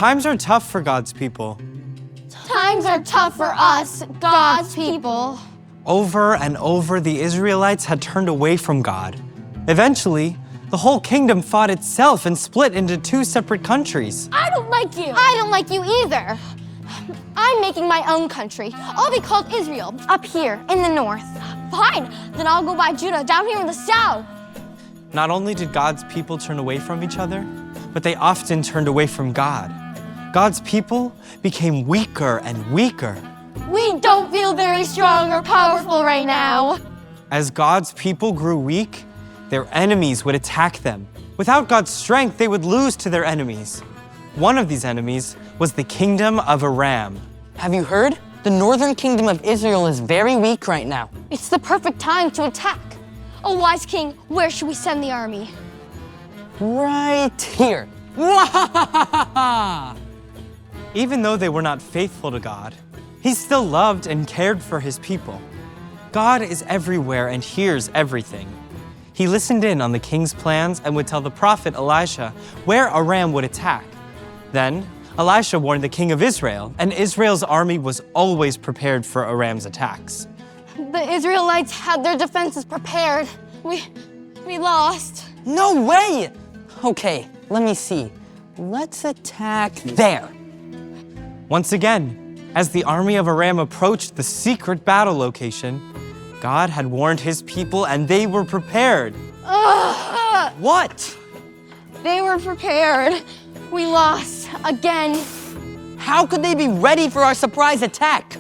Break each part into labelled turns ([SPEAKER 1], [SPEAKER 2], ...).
[SPEAKER 1] Times are tough for God's people.
[SPEAKER 2] Times are tough for us, God's people.
[SPEAKER 1] Over and over, the Israelites had turned away from God. Eventually, the whole kingdom fought itself and split into two separate countries.
[SPEAKER 2] I don't like you. I don't like you either. I'm making my own country. I'll be called Israel, up here in the north. Fine, then I'll go by Judah, down here in the south.
[SPEAKER 1] Not only did God's people turn away from each other, but they often turned away from God. God's people became weaker and weaker.
[SPEAKER 2] We don't feel very strong or powerful right now.
[SPEAKER 1] As God's people grew weak, their enemies would attack them. Without God's strength, they would lose to their enemies. One of these enemies was the kingdom of Aram.
[SPEAKER 3] Have you heard? The northern kingdom of Israel is very weak right now.
[SPEAKER 2] It's the perfect time to attack. Oh, wise king, where should we send the army?
[SPEAKER 3] Right here. Wahahaha!
[SPEAKER 1] Even though they were not faithful to God, He still loved and cared for His people. God is everywhere and hears everything. He listened in on the king's plans and would tell the prophet Elisha where Aram would attack. Then, Elisha warned the king of Israel, and Israel's army was always prepared for Aram's attacks.
[SPEAKER 2] The Israelites had their defenses prepared. We lost.
[SPEAKER 3] No way! Okay, let me see. Let's attack there.
[SPEAKER 1] Once again, as the army of Aram approached the secret battle location, God had warned His people and they were prepared.
[SPEAKER 3] What?
[SPEAKER 2] They were prepared. We lost again.
[SPEAKER 3] How could they be ready for our surprise attack?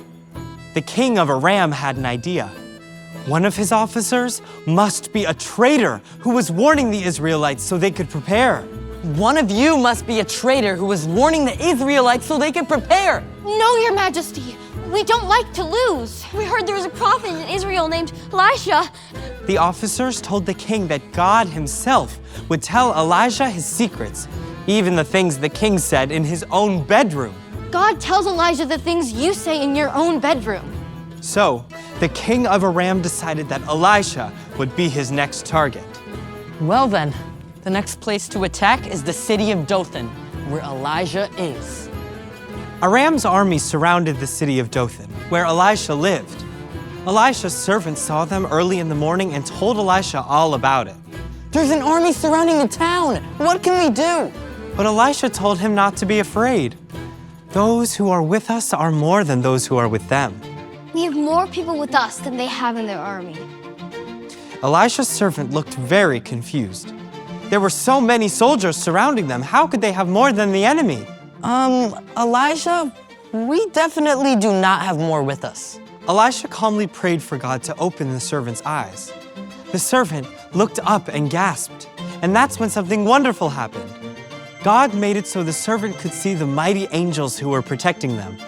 [SPEAKER 1] The king of Aram had an idea. One of his officers must be a traitor who was warning the Israelites so they could prepare.
[SPEAKER 3] One of you must be a traitor who was warning the Israelites so they could prepare.
[SPEAKER 2] No, Your Majesty. We don't like to lose. We heard there was a prophet in Israel named Elisha.
[SPEAKER 1] The officers told the king that God Himself would tell Elijah his secrets, even the things the king said in his own bedroom.
[SPEAKER 2] God tells Elijah the things you say in your own bedroom.
[SPEAKER 1] So, the king of Aram decided that Elisha would be his next target.
[SPEAKER 3] Well then, the next place to attack is the city of Dothan, where Elijah is.
[SPEAKER 1] Aram's army surrounded the city of Dothan, where Elisha lived. Elisha's servant saw them early in the morning and told Elisha all about it.
[SPEAKER 3] There's an army surrounding the town. What can we do?
[SPEAKER 1] But Elisha told him not to be afraid. Those who are with us are more than those who are with them.
[SPEAKER 2] We have more people with us than they have in their army.
[SPEAKER 1] Elisha's servant looked very confused. There were so many soldiers surrounding them. How could they have more than the enemy?
[SPEAKER 3] Elijah, we definitely do not have more with us.
[SPEAKER 1] Elisha calmly prayed for God to open the servant's eyes. The servant looked up and gasped, and that's when something wonderful happened. God made it so the servant could see the mighty angels who were protecting them.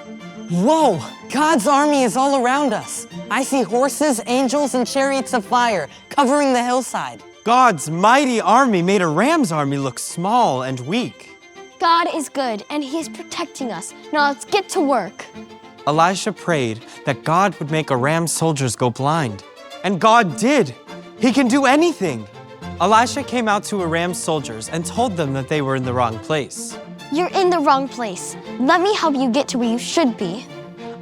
[SPEAKER 3] Whoa, God's army is all around us. I see horses, angels, and chariots of fire covering the hillside.
[SPEAKER 1] God's mighty army made Aram's army look small and weak.
[SPEAKER 2] God is good, and He is protecting us. Now let's get to work.
[SPEAKER 1] Elisha prayed that God would make Aram's soldiers go blind. And God did. He can do anything. Elisha came out to Aram's soldiers and told them that they were in the wrong place.
[SPEAKER 2] You're in the wrong place. Let me help you get to where you should be.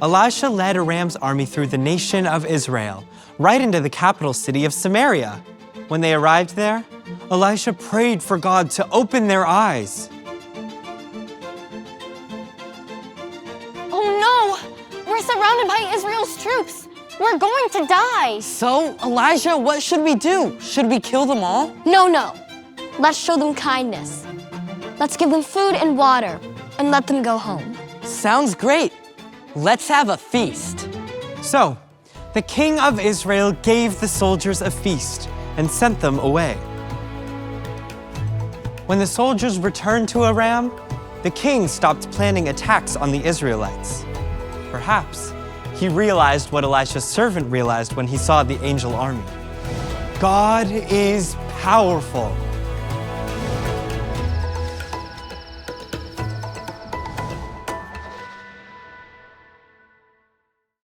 [SPEAKER 1] Elisha led Aram's army through the nation of Israel, right into the capital city of Samaria. When they arrived there, Elisha prayed for God to open their eyes.
[SPEAKER 2] Oh no! We're surrounded by Israel's troops. We're going to die.
[SPEAKER 3] So, Elijah, what should we do? Should we kill them all?
[SPEAKER 2] No. Let's show them kindness. Let's give them food and water and let them go home.
[SPEAKER 3] Sounds great. Let's have a feast.
[SPEAKER 1] So, the king of Israel gave the soldiers a feast and sent them away. When the soldiers returned to Aram, the king stopped planning attacks on the Israelites. Perhaps he realized what Elisha's servant realized when he saw the angel army. God is powerful.